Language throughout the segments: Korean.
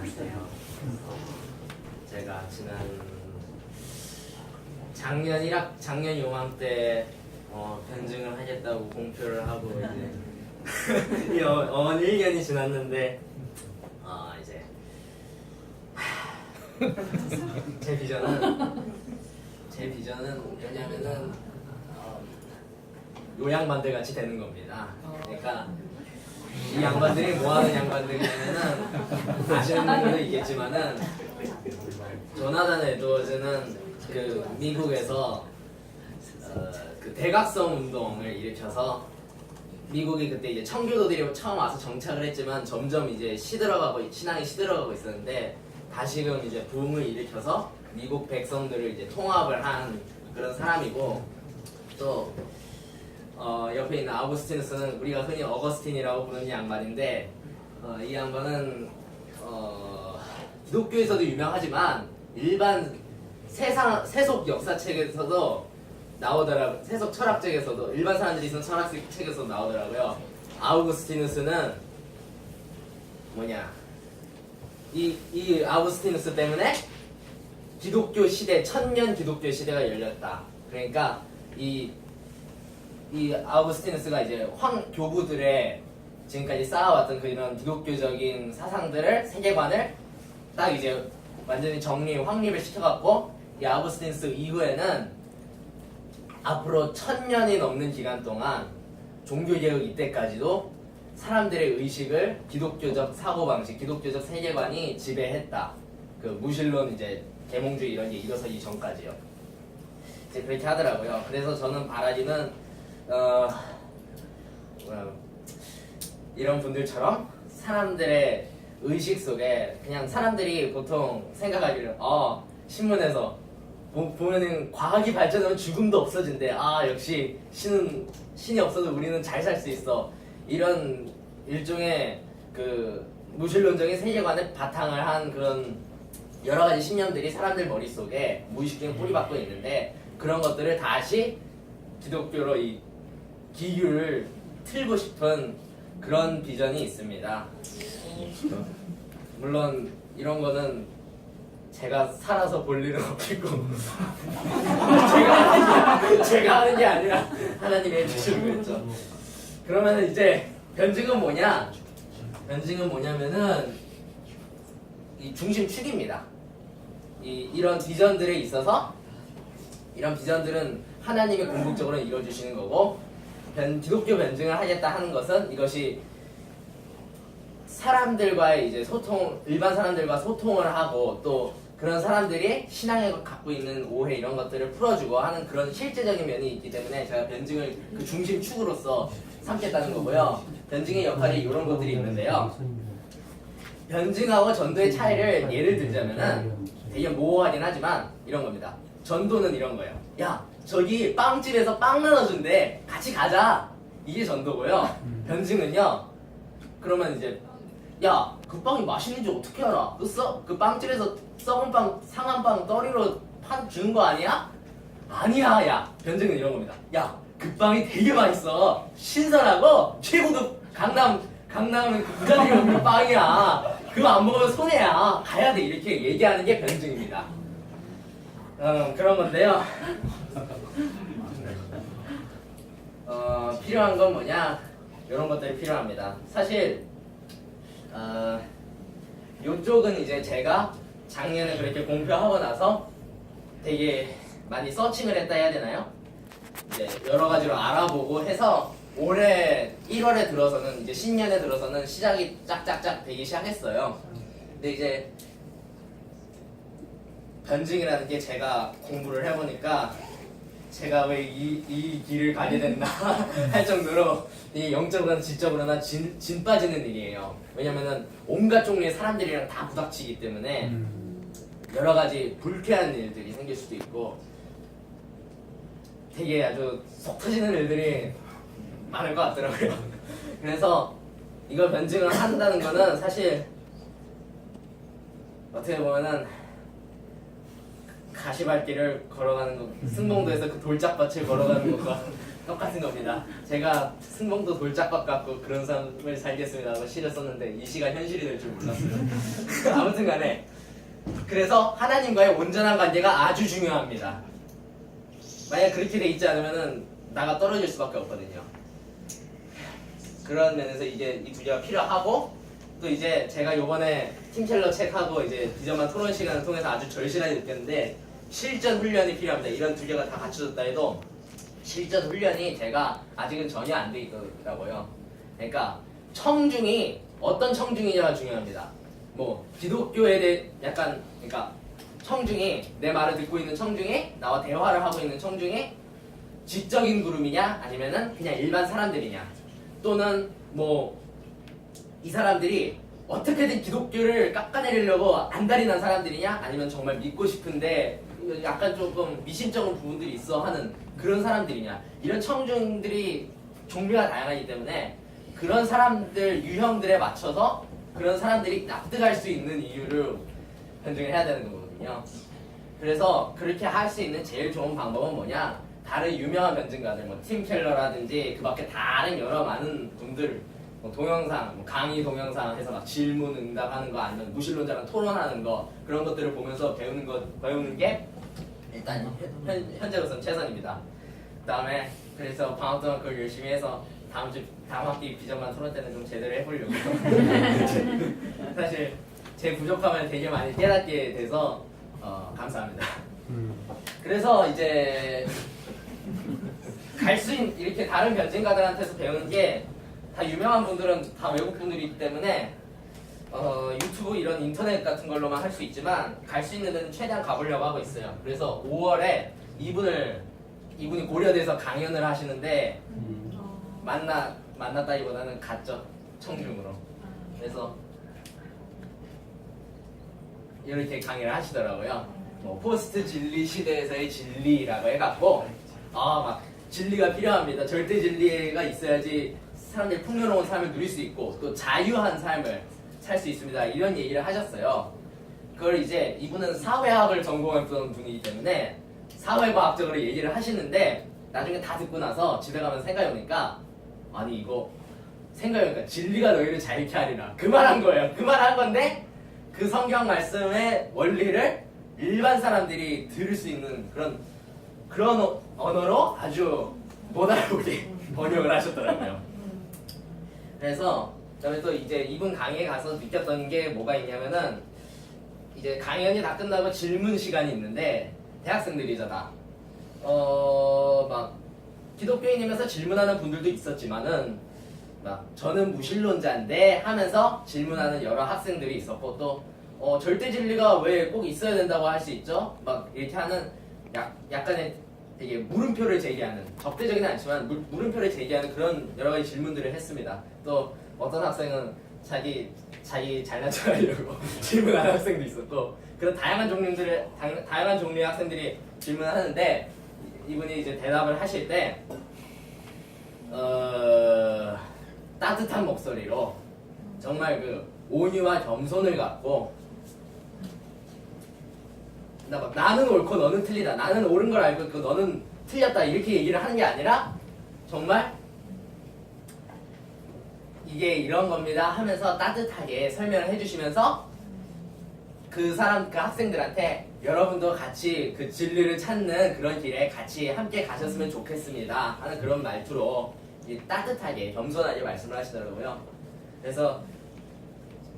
안녕하세요. 제가 작년 요맘때 변증을 하겠다고 공표를 하고 이제 1년이 지났는데 이제 제 비전은 뭐냐면은 요양반들 같이 되는 겁니다. 그러니까 이 양반들이 뭐하는 양반들이냐면은 아시는 분들도 있겠지만은 조나단 에드워즈는 그 미국에서 그 대각성 운동을 일으켜서 미국이 그때 이제 청교도들이 처음 와서 정착을 했지만 점점 이제 신앙이 시들어가고 있었는데 다시금 이제 부흥을 일으켜서 미국 백성들을 이제 통합을 한 그런 사람이고 또 옆에 있는 아우구스티누스는 우리가 흔히 어거스틴이라고 부르는 양반인데 이 양반은 기독교에서도 유명하지만 일반 세속 역사책에서도 나오더라고요. 세속 철학책에서도 일반 사람들이 쓰는 철학책에서도 나오더라고요. 아우구스티누스는 뭐냐 이 아우구스티누스 때문에 기독교 시대 천년 기독교 시대가 열렸다. 그러니까 이 아우구스티누스가 이제 교부들의 지금까지 쌓아왔던 그런 기독교적인 사상들을 세계관을 딱 이제 완전히 확립을 시켜갖고 이 아우구스티누스 이후에는 앞으로 1000년이 넘는 기간 동안 종교개혁 이때까지도 사람들의 의식을 기독교적 사고방식, 기독교적 세계관이 지배했다. 그 무신론 이제 계몽주의 이런 게 일어서기 전까지요. 이제 그렇게 하더라고요. 그래서 저는 바라기는 이런 분들처럼 사람들의 의식 속에 그냥 사람들이 보통 생각하기를 신문에서 보면은 과학이 발전하면 죽음도 없어진대. 역시 신이 없어도 우리는 잘 살 수 있어. 이런 일종의 그 무신론적인 세계관을 바탕을 한 그런 여러 가지 신념들이 사람들 머릿속에 무의식적인 뿌리박고 있는데 그런 것들을 다시 기독교로 이 기교를 틀고 싶은 그런 비전이 있습니다. 물론 이런 거는 제가 살아서 볼 일은 없겠고 제가 하는 게 아니라 하나님이 해주시는 거겠죠. 그러면 이제 변증은 뭐냐? 변증은 뭐냐면은 이 중심축입니다. 이런 비전들에 있어서 이런 비전들은 하나님이 궁극적으로 이루어주시는 거고 기독교 변증을 하겠다 하는 것은 이것이 사람들과의 이제 일반 사람들과 소통을 하고 또 그런 사람들이 신앙에 갖고 있는 오해 이런 것들을 풀어주고 하는 그런 실제적인 면이 있기 때문에 제가 변증을 그 중심축으로서 삼겠다는 거고요. 변증의 역할이 이런 것들이 있는데요. 변증하고 전도의 차이를 예를 들자면은 되게 모호하긴 하지만 이런 겁니다. 전도는 이런 거예요. 야, 저기 빵집에서 빵 나눠준대. 같이 가자. 이게 전도고요. 변증은요. 그러면 이제 야, 그 빵이 맛있는지 어떻게 알아? 그 빵집에서 썩은 빵, 상한 빵 떠리로 주는 거 아니야? 아니야, 야. 변증은 이런 겁니다. 야, 그 빵이 되게 맛있어. 신선하고 최고급 강남 부자들이 먹는 빵이야. 그거 안 먹으면 손해야. 가야 돼. 이렇게 얘기하는 게 변증입니다. 그런 건데요. 필요한 건 뭐냐? 이런 것들이 필요합니다. 사실 이쪽은 이제 제가 작년에 그렇게 공표하고 나서 되게 많이 서칭을 했다 해야 되나요? 이제 여러 가지로 알아보고 해서 올해 1월에 들어서는 이제 신년에 들어서는 시작이 짝짝짝 되기 시작했어요. 근데 이제 변증이라는 게 제가 공부를 해보니까 제가 왜 이 길을 가게 됐나 할 정도로 이게 영적으로나 지적으로나 진 빠지는 일이에요. 왜냐면은 온갖 종류의 사람들이랑 다 부닥치기 때문에 여러 가지 불쾌한 일들이 생길 수도 있고 되게 아주 속 터지는 일들이 많을 것 같더라고요. 그래서 이걸 변증을 한다는 거는 사실 어떻게 보면은 가시밭길을 걸어가는 것, 승봉도에서 그 돌짝밭을 걸어가는 것과 똑같은 겁니다. 제가 승봉도 돌짝밥 같고 그런 삶을 살겠습니다 하고 시를 썼는데 이 시가 현실이 될 줄 몰랐어요. 아무튼 간에 그래서 하나님과의 온전한 관계가 아주 중요합니다. 만약 그렇게 돼 있지 않으면은 나가 떨어질 수밖에 없거든요. 그런 면에서 이제 이 두 개가 필요하고, 또 이제 제가 요번에 팀켈러 책하고 이제 비전만 토론 시간을 통해서 아주 절실하게 느꼈는데 실전 훈련이 필요합니다. 이런 두 개가 다 갖춰졌다 해도 실전 훈련이 제가 아직은 전혀 안 돼 있더라고요. 그러니까 청중이 어떤 청중이냐가 중요합니다. 뭐 기독교에 대해 약간, 그러니까 청중이, 내 말을 듣고 있는 청중이, 나와 대화를 하고 있는 청중이 지적인 그룹이냐 아니면은 그냥 일반 사람들이냐, 또는 뭐 이 사람들이 어떻게든 기독교를 깎아내리려고 안달이 난 사람들이냐 아니면 정말 믿고 싶은데 약간 조금 미심쩍은 부분들이 있어 하는 그런 사람들이냐, 이런 청중들이 종류가 다양하기 때문에 그런 사람들 유형들에 맞춰서 그런 사람들이 납득할 수 있는 이유를 변증을 해야 되는 거거든요. 그래서 그렇게 할 수 있는 제일 좋은 방법은 뭐냐, 다른 유명한 변증가들, 뭐 팀 켈러라든지 그 밖에 다른 여러 많은 분들, 뭐 동영상, 뭐 강의 동영상 해서 막 질문 응답하는 거 아니면 무신론자랑 토론하는 거, 그런 것들을 보면서 배우는 게 일단 현재로서는 최선입니다. 그 다음에 그래서 방학 동안 그걸 열심히 해서 다음 학기 비전만 토론 때는 좀 제대로 해보려고. 사실 제 부족함을 되게 많이 깨닫게 돼서 감사합니다. 그래서 이제 갈 수 있는, 이렇게 다른 변증가들한테서 배우는 게 다 유명한 분들은 다 외국 분들이기 때문에 유튜브 이런 인터넷 같은 걸로만 할 수 있지만 갈 수 있는 데는 최대한 가보려고 하고 있어요. 그래서 5월에 이분이 고려돼서 강연을 하시는데 만났다기보다는 갔죠, 청중으로. 그래서 이렇게 강의를 하시더라고요. 뭐 포스트 진리 시대에서의 진리라고 해갖고 막 진리가 필요합니다. 절대 진리가 있어야지 사람들이 풍요로운 삶을 누릴 수 있고 또 자유한 삶을 살 수 있습니다. 이런 얘기를 하셨어요. 그걸 이제 이분은 사회학을 전공했던 분이기 때문에 사회과학적으로 얘기를 하시는데 나중에 다 듣고 나서 집에 가면 생각해 보니까 아니 이거 생각해 보니까 진리가 너희를 자유케 하리라 그 말 한 거예요. 그 말 한 건데 그 성경 말씀의 원리를 일반 사람들이 들을 수 있는 그런 언어로 아주 못 알아보게 번역을 하셨더라고요. 그래서 그다음에 또 이제 이분 강의에 가서 느꼈던 게 뭐가 있냐면은 이제 강연이 다 끝나고 질문 시간이 있는데 대학생들이죠 다. 막 기독교인이면서 질문하는 분들도 있었지만은 막 저는 무신론자인데 하면서 질문하는 여러 학생들이 있었고 또 절대 진리가 왜 꼭 있어야 된다고 할 수 있죠? 막 이렇게 하는 약간의 되게 물음표를 제기하는, 적대적이는 않지만 물음표를 제기하는 그런 여러 가지 질문들을 했습니다. 또 어떤 학생은 자기 잘난 척하려고 질문하는 학생도 있었고, 그런 다양한 종류의 학생들이 질문하는데 이분이 이제 대답을 하실 때 따뜻한 목소리로 정말 그 온유와 겸손을 갖고 나는 옳고 너는 틀리다, 나는 옳은 걸 알고 있고 너는 틀렸다, 이렇게 얘기를 하는 게 아니라 정말 이게 이런 겁니다 하면서 따뜻하게 설명을 해주시면서 그 학생들한테 여러분도 같이 그 진리를 찾는 그런 길에 같이 함께 가셨으면 좋겠습니다 하는 그런 말투로 따뜻하게 겸손하게 말씀을 하시더라고요. 그래서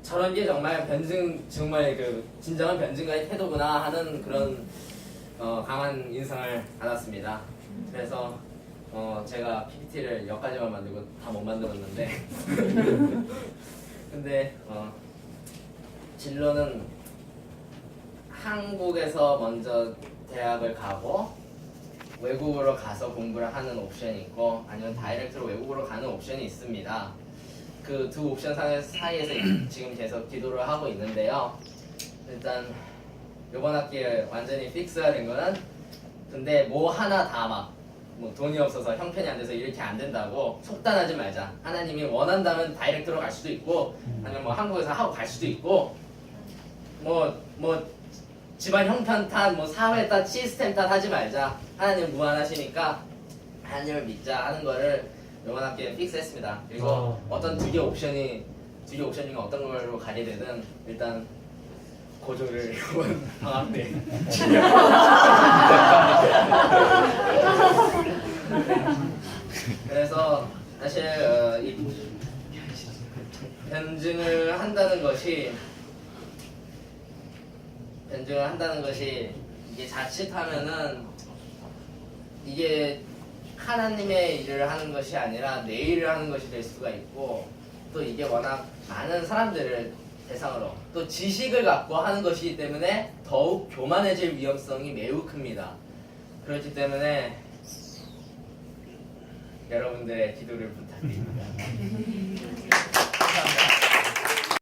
저런 게 정말 정말 그 진정한 변증가의 태도구나 하는 그런 강한 인상을 받았습니다. 그래서 제가 PPT를 여기까지만 만들고 다 못 만들었는데 근데 진로는 한국에서 먼저 대학을 가고 외국으로 가서 공부를 하는 옵션이 있고 아니면 다이렉트로 외국으로 가는 옵션이 있습니다. 그 두 옵션 사이에서 지금 계속 기도를 하고 있는데요. 일단 이번 학기에 완전히 픽스가 된 거는, 근데 뭐 하나 다 뭐 돈이 없어서 형편이 안 돼서 이렇게 안 된다고 속단하지 말자. 하나님이 원한다면 다이렉트로 갈 수도 있고 아니면 뭐 한국에서 하고 갈 수도 있고 뭐 집안 형편 탓, 뭐 사회 탓, 시스템 탓 하지 말자. 하나님 무한하시니까 하나님을 믿자 하는 거를 이번 학기에 픽스했습니다. 그리고 어떤 두 개 옵션 중에 어떤 걸로 가게 되든 일단 고조를 이번 방학 때 그래서 사실 이 변증을 한다는 것이 이게 자칫하면은 이게 하나님의 일을 하는 것이 아니라 내 일을 하는 것이 될 수가 있고, 또 이게 워낙 많은 사람들을 대상으로 또 지식을 갖고 하는 것이기 때문에 더욱 교만해질 위험성이 매우 큽니다. 그렇기 때문에 여러분들의 기도를 부탁드립니다.